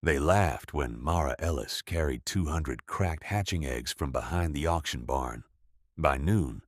They laughed when Mara Ellis carried 200 cracked hatching eggs from behind the auction barn. By noon,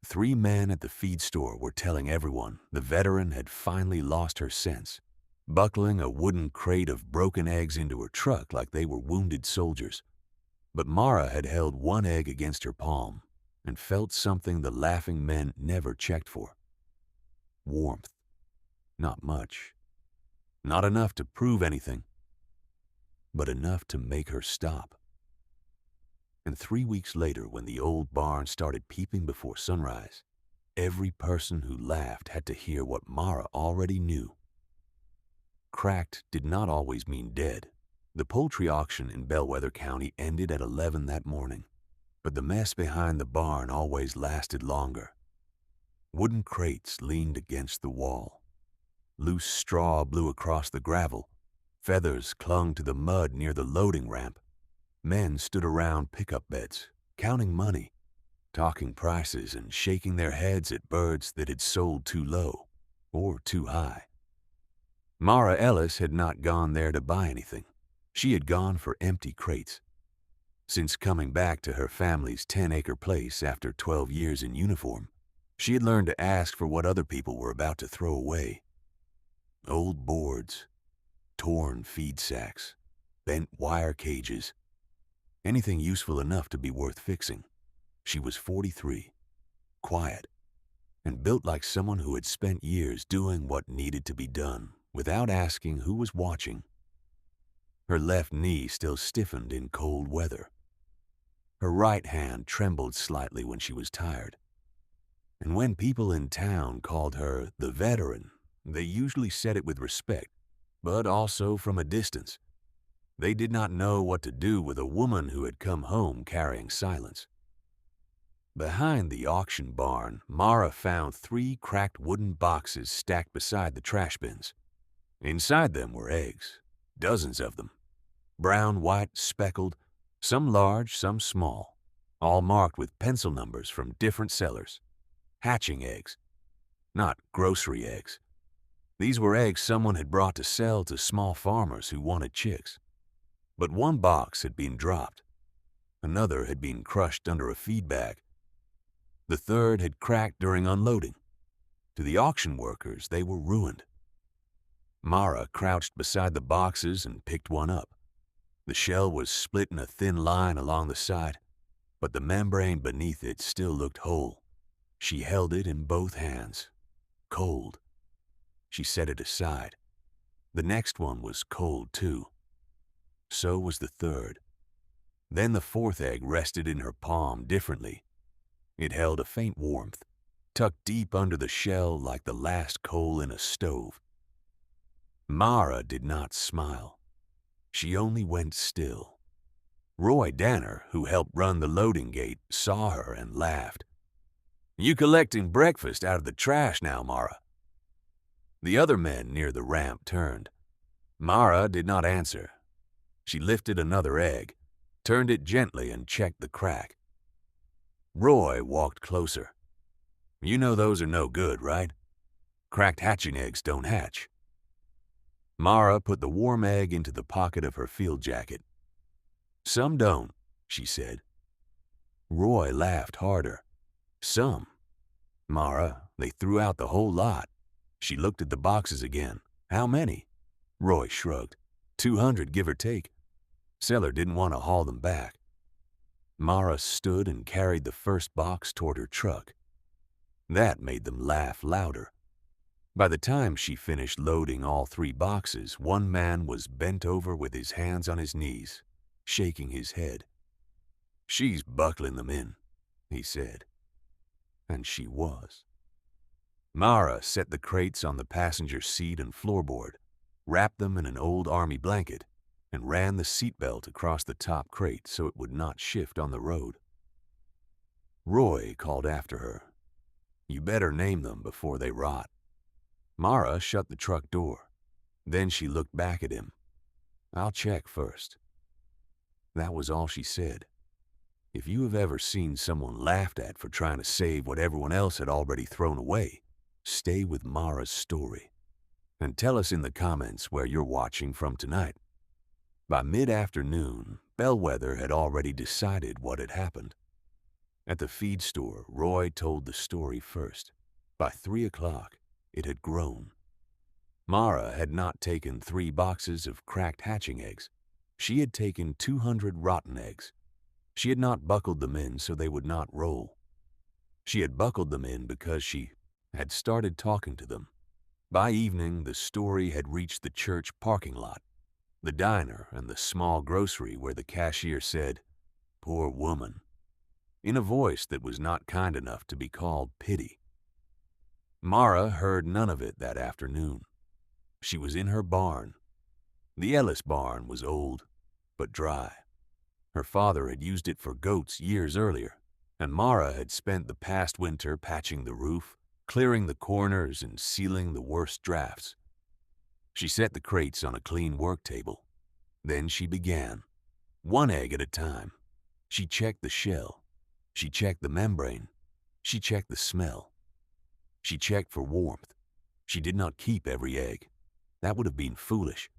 3 men at the feed store were telling everyone the veteran had finally lost her sense, buckling a wooden crate of broken eggs into her truck like they were wounded soldiers. But Mara had held one egg against her palm and felt something the laughing men never checked for. Warmth. Not much. Not enough to prove anything, but enough to make her stop. And 3 weeks later, when the old barn started peeping before sunrise, every person who laughed had to hear what Mara already knew. Cracked did not always mean dead. The poultry auction in Bellwether County ended at 11 that morning, but the mess behind the barn always lasted longer. Wooden crates leaned against the wall. Loose straw blew across the gravel. Feathers clung to the mud near the loading ramp. Men stood around pickup beds, counting money, talking prices and shaking their heads at birds that had sold too low or too high. Mara Ellis had not gone there to buy anything. She had gone for empty crates. Since coming back to her family's 10-acre place after 12 years in uniform, she had learned to ask for what other people were about to throw away. Old boards, torn feed sacks, bent wire cages, anything useful enough to be worth fixing. She was 43, quiet, and built like someone who had spent years doing what needed to be done without asking who was watching. Her left knee still stiffened in cold weather. Her right hand trembled slightly when she was tired. And when people in town called her the veteran, they usually said it with respect, but also from a distance. They did not know what to do with a woman who had come home carrying silence. Behind the auction barn, Mara found 3 cracked wooden boxes stacked beside the trash bins. Inside them were eggs, dozens of them. Brown, white, speckled, some large, some small, all marked with pencil numbers from different sellers. Hatching eggs, not grocery eggs. These were eggs someone had brought to sell to small farmers who wanted chicks. But one box had been dropped. Another had been crushed under a feed bag. The third had cracked during unloading. To the auction workers, they were ruined. Mara crouched beside the boxes and picked one up. The shell was split in a thin line along the side, but the membrane beneath it still looked whole. She held it in both hands. Cold. She set it aside. The next one was cold, too. So was the third. Then the fourth egg rested in her palm differently. It held a faint warmth, tucked deep under the shell like the last coal in a stove. Mara did not smile. She only went still. Roy Danner, who helped run the loading gate, saw her and laughed. "You collecting breakfast out of the trash now, Mara?" The other men near the ramp turned. Mara did not answer. She lifted another egg, turned it gently and checked the crack. Roy walked closer. "You know those are no good, right? Cracked hatching eggs don't hatch." Mara put the warm egg into the pocket of her field jacket. "Some don't," she said. Roy laughed harder. "Some? Mara, they threw out the whole lot." She looked at the boxes again. "How many?" Roy shrugged. 200, give or take. Seller didn't want to haul them back. Mara stood and carried the first box toward her truck. That made them laugh louder. By the time she finished loading all 3 boxes, one man was bent over with his hands on his knees, shaking his head. "She's buckling them in," he said. And she was. Mara set the crates on the passenger seat and floorboard, wrapped them in an old army blanket, and ran the seatbelt across the top crate so it would not shift on the road. Roy called after her, "You better name them before they rot." Mara shut the truck door. Then she looked back at him. "I'll check first." That was all she said. If you have ever seen someone laughed at for trying to save what everyone else had already thrown away, stay with Mara's story. And tell us in the comments where you're watching from tonight. By mid-afternoon, Bellwether had already decided what had happened. At the feed store, Roy told the story first. By 3 o'clock, it had grown. Mara had not taken 3 boxes of cracked hatching eggs. She had taken 200 rotten eggs. She had not buckled them in so they would not roll. She had buckled them in because she had started talking to them. By evening, the story had reached the church parking lot, the diner, and the small grocery where the cashier said, "Poor woman," in a voice that was not kind enough to be called pity. Mara heard none of it that afternoon. She was in her barn. The Ellis barn was old, but dry. Her father had used it for goats years earlier, and Mara had spent the past winter patching the roof, clearing the corners, and sealing the worst drafts. She set the crates on a clean work table. Then she began, 1 egg at a time. She checked the shell. She checked the membrane. She checked the smell. She checked for warmth. She did not keep every egg. That would have been foolish.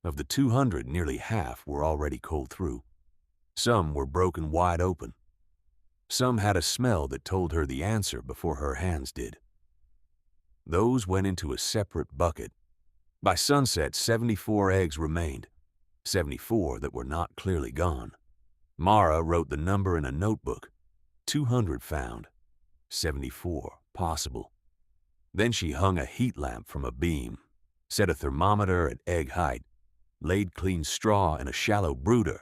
Of the 200, nearly half were already cold through. Some were broken wide open. Some had a smell that told her the answer before her hands did. Those went into a separate bucket. By sunset, 74 eggs remained, 74 that were not clearly gone. Mara wrote the number in a notebook. 200 found, 74 possible. Then she hung a heat lamp from a beam, set a thermometer at egg height, laid clean straw in a shallow brooder,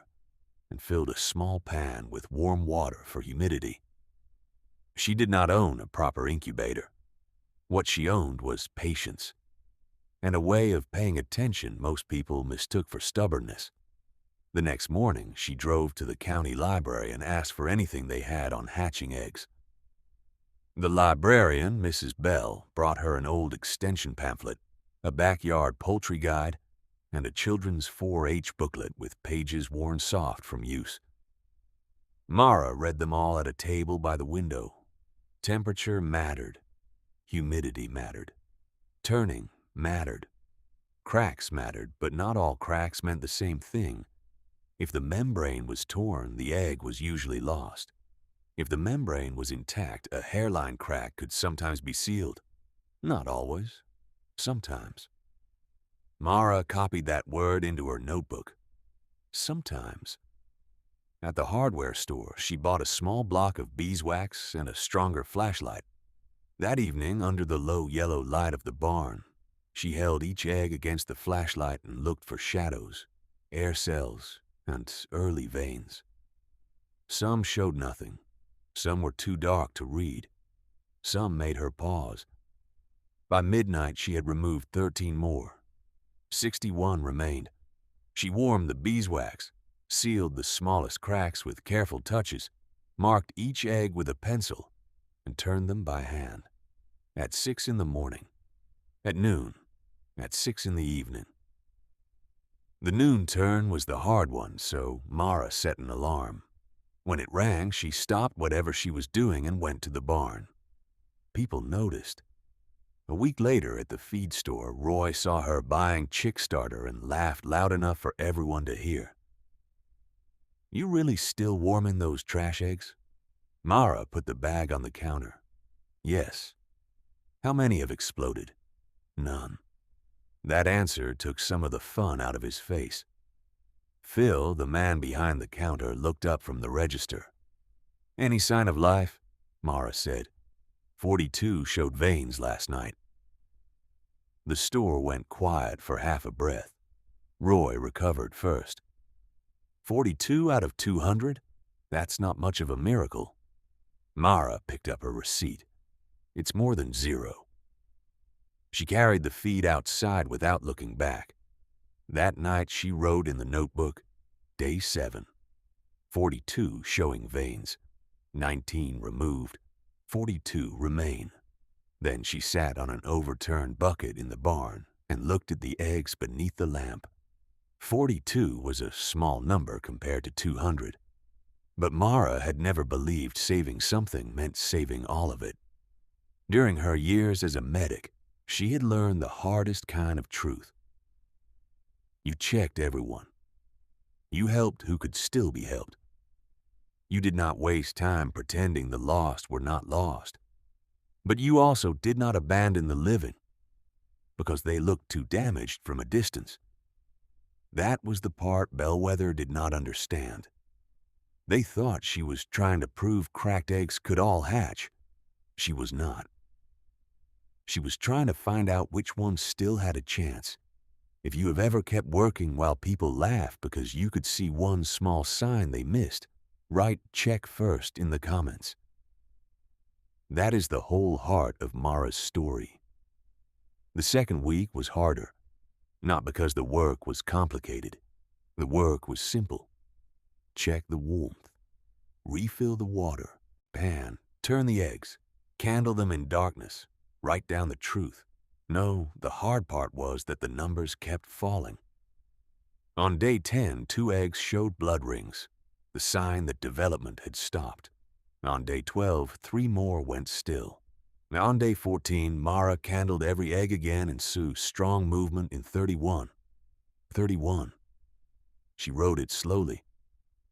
and filled a small pan with warm water for humidity. She did not own a proper incubator. What she owned was patience, and a way of paying attention most people mistook for stubbornness. The next morning, she drove to the county library and asked for anything they had on hatching eggs. The librarian, Mrs. Bell, brought her an old extension pamphlet, a backyard poultry guide, and a children's 4-H booklet with pages worn soft from use. Mara read them all at a table by the window. Temperature mattered. Humidity mattered. Turning mattered. Cracks mattered, but not all cracks meant the same thing. If the membrane was torn, the egg was usually lost. If the membrane was intact, a hairline crack could sometimes be sealed. Not always. Sometimes. Mara copied that word into her notebook. Sometimes. At the hardware store, she bought a small block of beeswax and a stronger flashlight. That evening, under the low yellow light of the barn, she held each egg against the flashlight and looked for shadows, air cells, and early veins. Some showed nothing. Some were too dark to read. Some made her pause. By midnight, she had removed 13 more. 61 remained. She warmed the beeswax, sealed the smallest cracks with careful touches, marked each egg with a pencil, and turned them by hand. At 6 in the morning, at noon, at 6 in the evening. The noon turn was the hard one, so Mara set an alarm. When it rang, she stopped whatever she was doing and went to the barn. People noticed. A week later at the feed store, Roy saw her buying chick starter and laughed loud enough for everyone to hear. "You really still warming those trash eggs?" Mara put the bag on the counter. "Yes." "How many have exploded?" "None." That answer took some of the fun out of his face. Phil, the man behind the counter, looked up from the register. "Any sign of life?" Mara said. 42 showed veins last night. The store went quiet for half a breath. Roy recovered first. 42 out of 200? That's not much of a miracle. Mara picked up her receipt. It's more than 0. She carried the feed outside without looking back. That night she wrote in the notebook, Day 7. 42 showing veins. 19 removed. 42 remain. Then she sat on an overturned bucket in the barn and looked at the eggs beneath the lamp. 42 was a small number compared to 200. But Mara had never believed saving something meant saving all of it. During her years as a medic, she had learned the hardest kind of truth. You checked everyone. You helped who could still be helped. You did not waste time pretending the lost were not lost. But you also did not abandon the living because they looked too damaged from a distance. That was the part Bellwether did not understand. They thought she was trying to prove cracked eggs could all hatch. She was not. She was trying to find out which ones still had a chance. If you have ever kept working while people laugh because you could see one small sign they missed, write "check" first in the comments. That is the whole heart of Mara's story. The second week was harder, not because the work was complicated. The work was simple. Check the warmth, refill the water, pan, turn the eggs, candle them in darkness, write down the truth. No, the hard part was that the numbers kept falling. On day 10, 2 eggs showed blood rings, the sign that development had stopped. On day 12, 3 more went still. On day 14, Mara candled every egg again and saw strong movement in 31. 31. She wrote it slowly.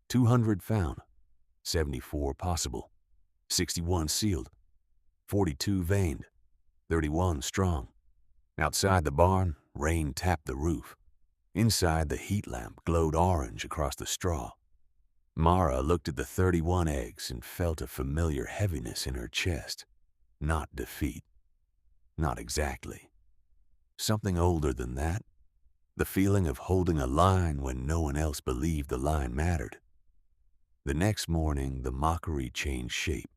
200 found, 74 possible, 61 sealed, 42 veined, 31 strong. Outside the barn, rain tapped the roof. Inside, the heat lamp glowed orange across the straw. Mara looked at the 31 eggs and felt a familiar heaviness in her chest. Not defeat. Not exactly. Something older than that. The feeling of holding a line when no one else believed the line mattered. The next morning, the mockery changed shape.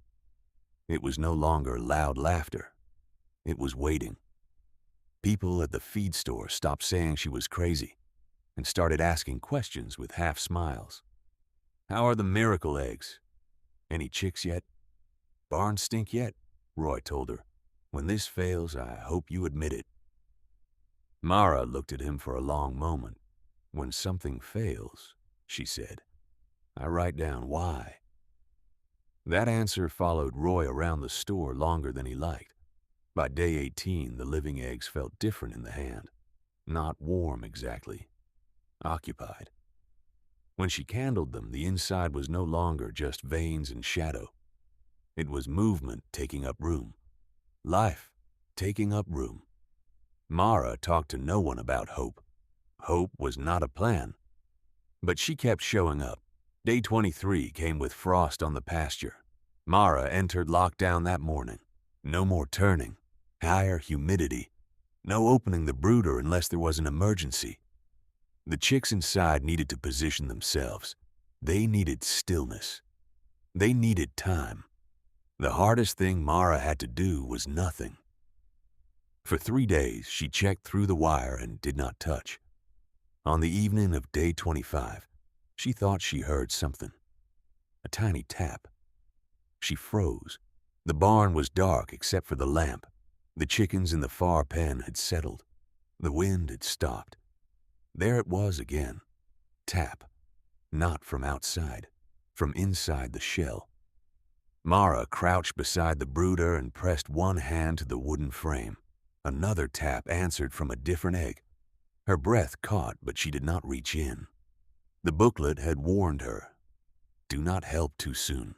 It was no longer loud laughter. It was waiting. People at the feed store stopped saying she was crazy and started asking questions with half smiles. How are the miracle eggs? Any chicks yet? Barn stink yet? Roy told her. When this fails, I hope you admit it. Mara looked at him for a long moment. When something fails, she said, I write down why. That answer followed Roy around the store longer than he liked. By day 18, the living eggs felt different in the hand. Not warm exactly. Occupied. When she candled them, the inside was no longer just veins and shadow. It was movement taking up room. Life taking up room. Mara talked to no one about hope. Hope was not a plan. But she kept showing up. Day 23 came with frost on the pasture. Mara entered lockdown that morning. No more turning. Higher humidity. No opening the brooder unless there was an emergency. The chicks inside needed to position themselves. They needed stillness. They needed time. The hardest thing Mara had to do was nothing. For 3 days, she checked through the wire and did not touch. On the evening of day 25, she thought she heard something. A tiny tap. She froze. The barn was dark except for the lamp. The chickens in the far pen had settled. The wind had stopped. There it was again. Tap. Not from outside. From inside the shell. Mara crouched beside the brooder and pressed one hand to the wooden frame. Another tap answered from a different egg. Her breath caught, but she did not reach in. The booklet had warned her. Do not help too soon.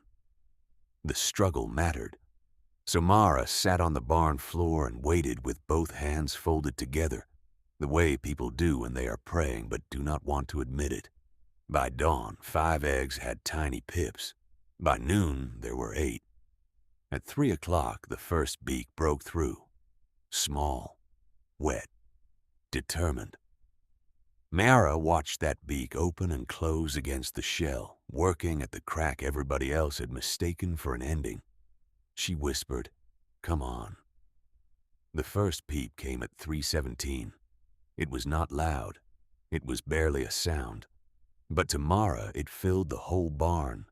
The struggle mattered. So Mara sat on the barn floor and waited with both hands folded together, the way people do when they are praying but do not want to admit it. By dawn, 5 eggs had tiny pips. By noon, there were 8. At 3 o'clock, the first beak broke through. Small, wet, determined. Mara watched that beak open and close against the shell, working at the crack everybody else had mistaken for an ending. She whispered, "Come on." The first peep came at 3:17. It was not loud. It was barely a sound. But to Mara, it filled the whole barn.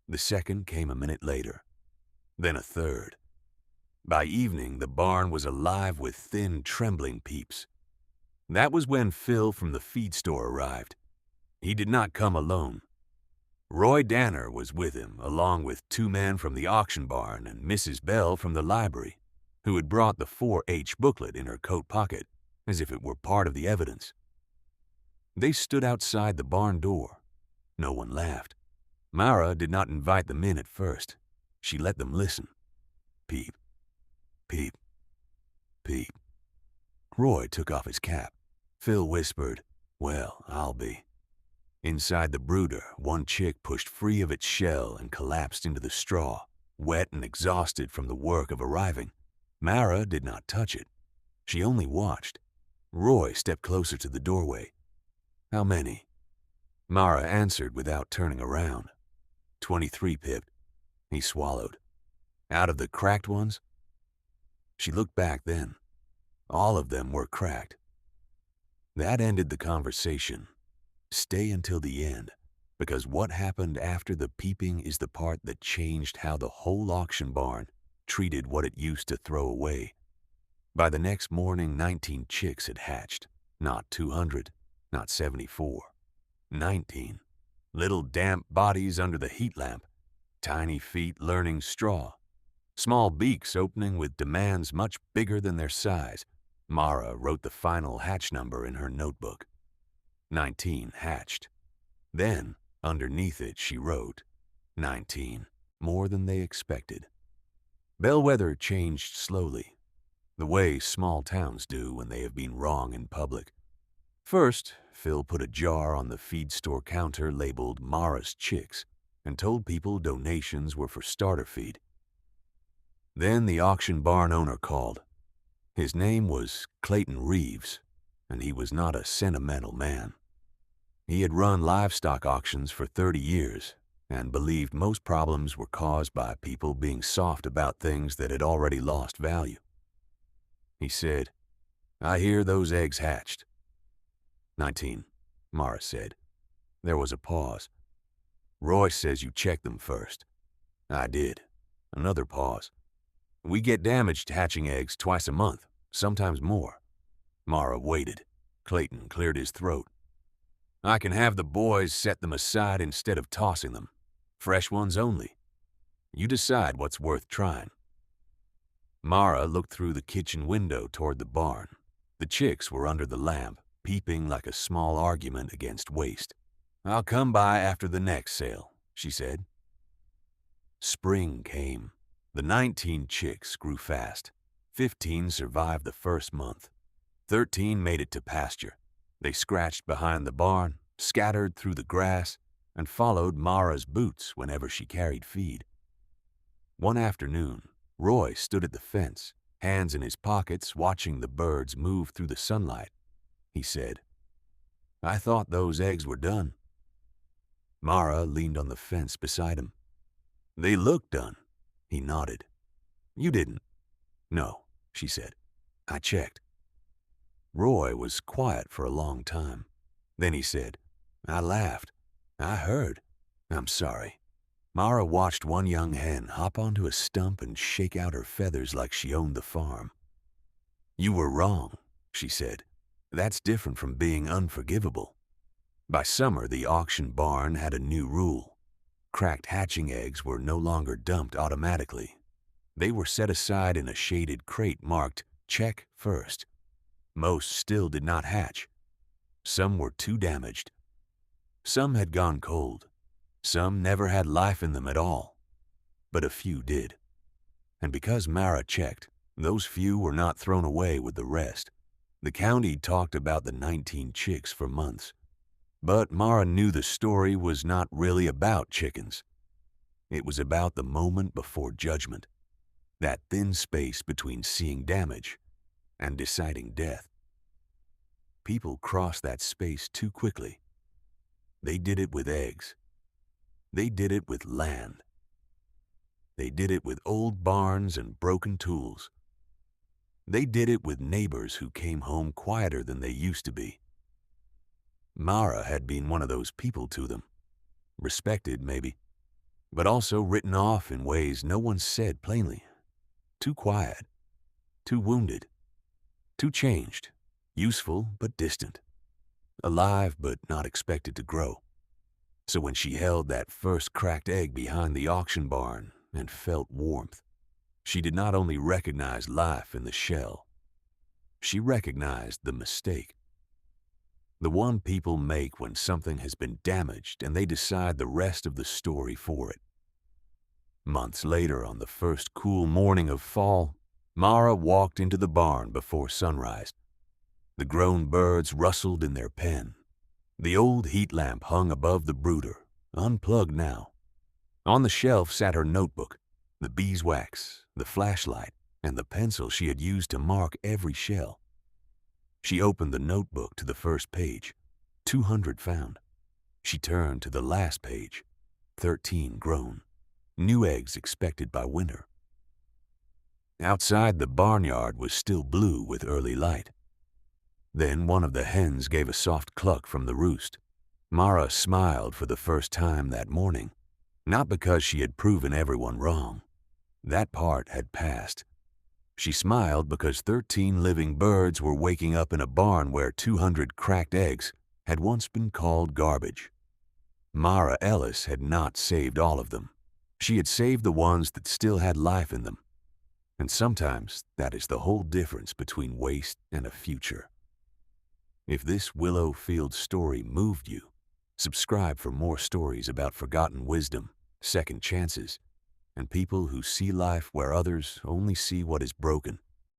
The second came a minute later. Then a third. By evening, the barn was alive with thin, trembling peeps. That was when Phil from the feed store arrived. He did not come alone. Roy Danner was with him, along with 2 men from the auction barn and Mrs. Bell from the library, who had brought the 4-H booklet in her coat pocket, as if it were part of the evidence. They stood outside the barn door, No one laughed. Mara did not invite them in at first. She let them listen. Peep, peep, peep. Roy took off his cap. Phil whispered, "Well, I'll be." Inside the brooder, one chick pushed free of its shell and collapsed into the straw, wet and exhausted from the work of arriving. Mara did not touch it. She only watched. Roy stepped closer to the doorway. "How many?" Mara answered without turning around. 23, Pip." He swallowed. "Out of the cracked ones?" She looked back then. All of them were cracked. That ended the conversation. Stay until the end, because what happened after the peeping is the part that changed how the whole auction barn treated what it used to throw away. By the next morning, 19 chicks had hatched. Not 200, not 74. 19. Little damp bodies under the heat lamp, tiny feet learning straw, small beaks opening with demands much bigger than their size. Mara wrote the final hatch number in her notebook. 19 hatched. Then, underneath it, she wrote, 19, more than they expected. Bellwether changed slowly, the way small towns do when they have been wrong in public. First, Phil put a jar on the feed store counter labeled Mara's Chicks and told people donations were for starter feed. Then the auction barn owner called. His name was Clayton Reeves, and he was not a sentimental man. He had run livestock auctions for 30 years and believed most problems were caused by people being soft about things that had already lost value. He said, "I hear those eggs hatched." 19, Mara said. There was a pause. "Roy says you check them first." "I did." Another pause. "We get damaged hatching eggs twice a month, sometimes more." Mara waited. Clayton cleared his throat. "I can have the boys set them aside instead of tossing them. Fresh ones only. You decide what's worth trying." Mara looked through the kitchen window toward the barn. The chicks were under the lamp, peeping like a small argument against waste. "I'll come by after the next sale," she said. Spring came. The 19 chicks grew fast. 15 survived the first month. 13 made it to pasture. They scratched behind the barn, scattered through the grass, and followed Mara's boots whenever she carried feed. One afternoon, Roy stood at the fence, hands in his pockets, watching the birds move through the sunlight. He said, "I thought those eggs were done." Mara leaned on the fence beside him. "They look done." He nodded. "You didn't?" "No," she said. "I checked." Roy was quiet for a long time. Then he said, "I laughed. I heard. I'm sorry." Mara watched one young hen hop onto a stump and shake out her feathers like she owned the farm. "You were wrong," she said. "That's different from being unforgivable." By summer, the auction barn had a new rule. Cracked hatching eggs were no longer dumped automatically. They were set aside in a shaded crate marked "Check First." Most still did not hatch. Some were too damaged. Some had gone cold. Some never had life in them at all. But a few did. And because Mara checked, those few were not thrown away with the rest. The county talked about the 19 chicks for months. But Mara knew the story was not really about chickens. It was about the moment before judgment, that thin space between seeing damage and deciding death. People crossed that space too quickly. They did it with eggs. They did it with land. They did it with old barns and broken tools. They did it with neighbors who came home quieter than they used to be. Mara had been one of those people to them. Respected, maybe, but also written off in ways no one said plainly. Too quiet, too wounded, too changed, useful but distant, alive but not expected to grow. So when she held that first cracked egg behind the auction barn and felt warmth, she did not only recognize life in the shell, she recognized the mistake. The one people make when something has been damaged and they decide the rest of the story for it. Months later, on the first cool morning of fall, Mara walked into the barn before sunrise. The grown birds rustled in their pen. The old heat lamp hung above the brooder, unplugged now. On the shelf sat her notebook, the beeswax, the flashlight, and the pencil she had used to mark every shell. She opened the notebook to the first page, 200 found. She turned to the last page, 13 grown, new eggs expected by winter. Outside, the barnyard was still blue with early light. Then one of the hens gave a soft cluck from the roost. Mara smiled for the first time that morning, not because she had proven everyone wrong. That part had passed. She smiled because 13 living birds were waking up in a barn where 200 cracked eggs had once been called garbage. Mara Ellis had not saved all of them. She had saved the ones that still had life in them. And sometimes that is the whole difference between waste and a future. If this Willow Field story moved you, subscribe for more stories about forgotten wisdom, second chances, and people who see life where others only see what is broken.